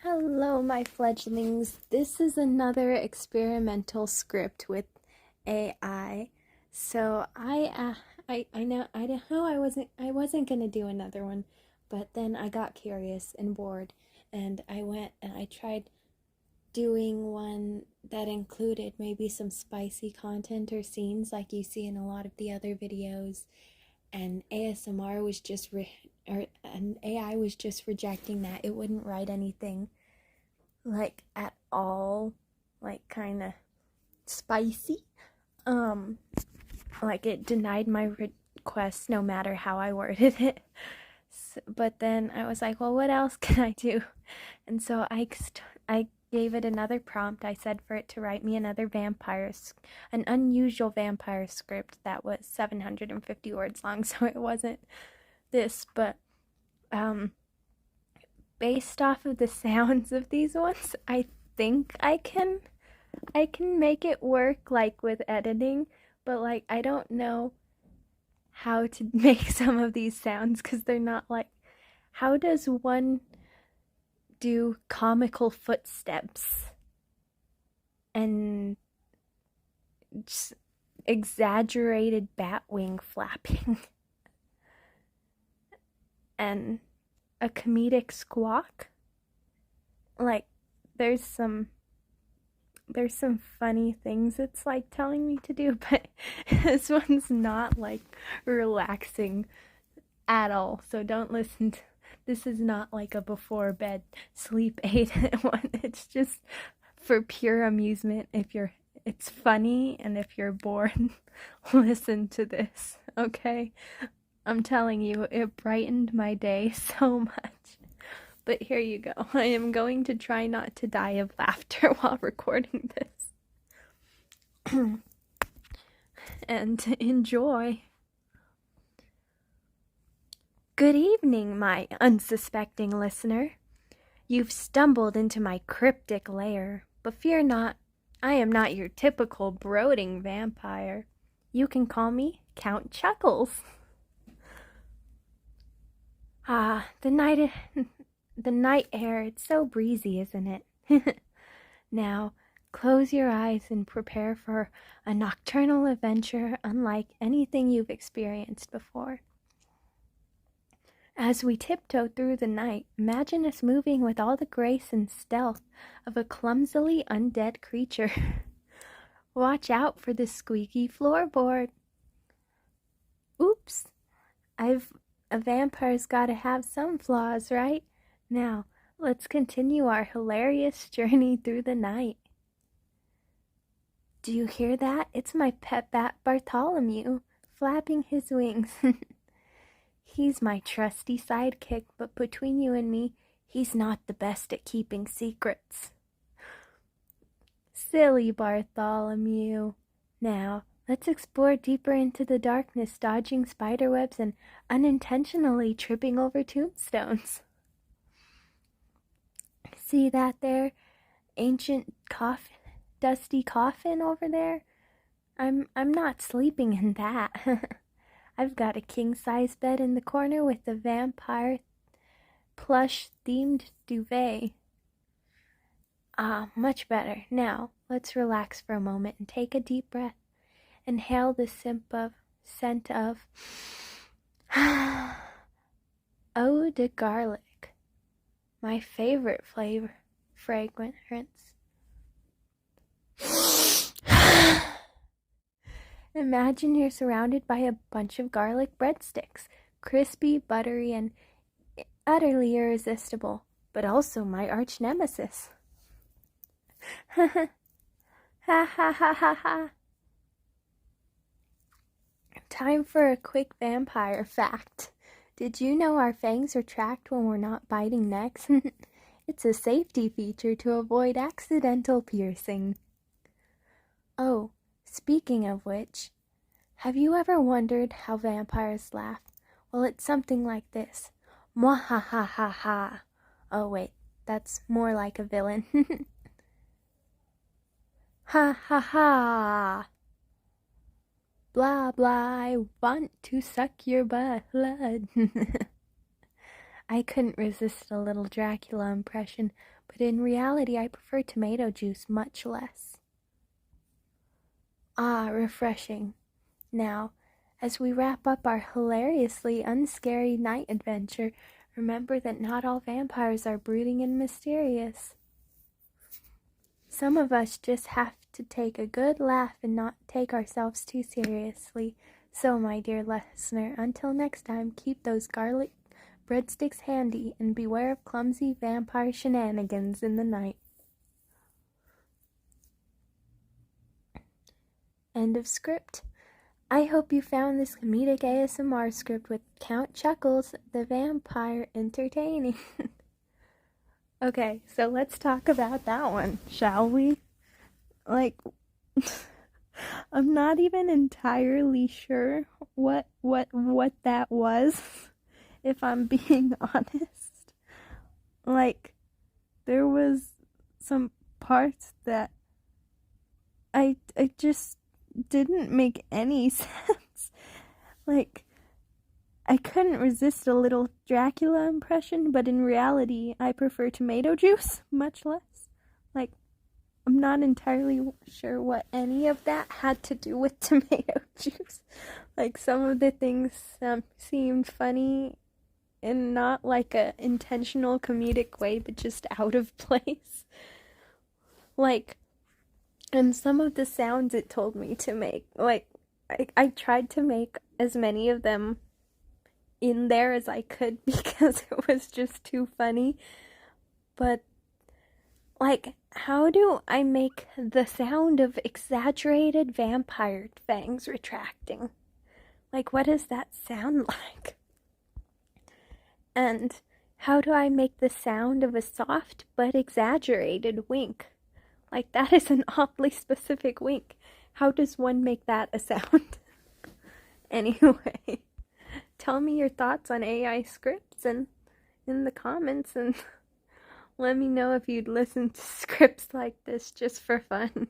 Hello, my fledglings. This is another experimental script with AI. So I know I wasn't gonna do another one, but then I got curious and bored, and I went and I tried doing one that included maybe some spicy content or scenes like you see in a lot of the other videos, and ASMR was just and AI was just rejecting that. It wouldn't write anything like at all, like kind of spicy. Um like it denied my request no matter how I worded it. But then I was like, well, what else can I do? And so I gave it another prompt. I said for it to write me another an unusual vampire script that was 750 words long. So it wasn't this, but based off of the sounds of these ones, I think I can make it work, like with editing, but like I don't know how to make some of these sounds because they're not like, how does one do comical footsteps and just exaggerated bat wing flapping and a comedic squawk? Like there's some funny things it's like telling me to do, but this one's not like relaxing at all. So don't listen to this. Is not like a before bed sleep aid one. It's just for pure amusement. It's funny, and if you're bored, listen to this, okay? I'm telling you, it brightened my day so much. But here you go. I am going to try not to die of laughter while recording this. And enjoy. Good evening, my unsuspecting listener. You've stumbled into my cryptic lair, but fear not, I am not your typical brooding vampire. You can call me Count Chuckles. Ah, the night air, it's so breezy, isn't it? Now, close your eyes and prepare for a nocturnal adventure unlike anything you've experienced before. As we tiptoe through the night, imagine us moving with all the grace and stealth of a clumsily undead creature. Watch out for the squeaky floorboard. Oops, a vampire's gotta have some flaws, right? Now, let's continue our hilarious journey through the night. Do you hear that? It's my pet bat Bartholomew, flapping his wings. He's my trusty sidekick, but between you and me, he's not the best at keeping secrets. Silly Bartholomew. Now, let's explore deeper into the darkness, dodging spiderwebs and unintentionally tripping over tombstones. See that there ancient dusty coffin over there? I'm not sleeping in that. I've got a king-size bed in the corner with a vampire plush-themed duvet. Ah, much better. Now, let's relax for a moment and take a deep breath. Inhale the scent of eau de garlic, my favorite fragrance. Imagine you're surrounded by a bunch of garlic breadsticks, crispy, buttery, and utterly irresistible, but also my arch nemesis. Ha ha ha ha ha. Time for a quick vampire fact. Did you know our fangs retract when we're not biting necks? It's a safety feature to avoid accidental piercing. Oh, speaking of which, have you ever wondered how vampires laugh? Well, it's something like this. Mwahahaha. Oh wait, that's more like a villain. Ha ha ha. Blah blah, I want to suck your blood. I couldn't resist a little Dracula impression, but in reality I prefer tomato juice much less. Ah, refreshing. Now, as we wrap up our hilariously unscary night adventure, remember that not all vampires are brooding and mysterious. Some of us just have to take a good laugh and not take ourselves too seriously. So, my dear listener, until next time, keep those garlic breadsticks handy and beware of clumsy vampire shenanigans in the night. End of script. I hope you found this comedic ASMR script with Count Chuckles, the vampire, entertaining. Okay, so let's talk about that one, shall we? Like, I'm not even entirely sure what that was, if I'm being honest. Like, there was some parts that I just didn't make any sense. Like, I couldn't resist a little Dracula impression, but in reality, I prefer tomato juice much less. Like, I'm not entirely sure what any of that had to do with tomato juice. Like, some of the things seemed funny in not like a intentional comedic way, but just out of place. Like, and some of the sounds it told me to make, like, I tried to make as many of them in there as I could because it was just too funny. But, like, how do I make the sound of exaggerated vampire fangs retracting? Like, what does that sound like? And how do I make the sound of a soft but exaggerated wink? Like, that is an oddly specific wink. How does one make that a sound? Anyway, tell me your thoughts on AI scripts and in the comments, and let me know if you'd listen to scripts like this just for fun.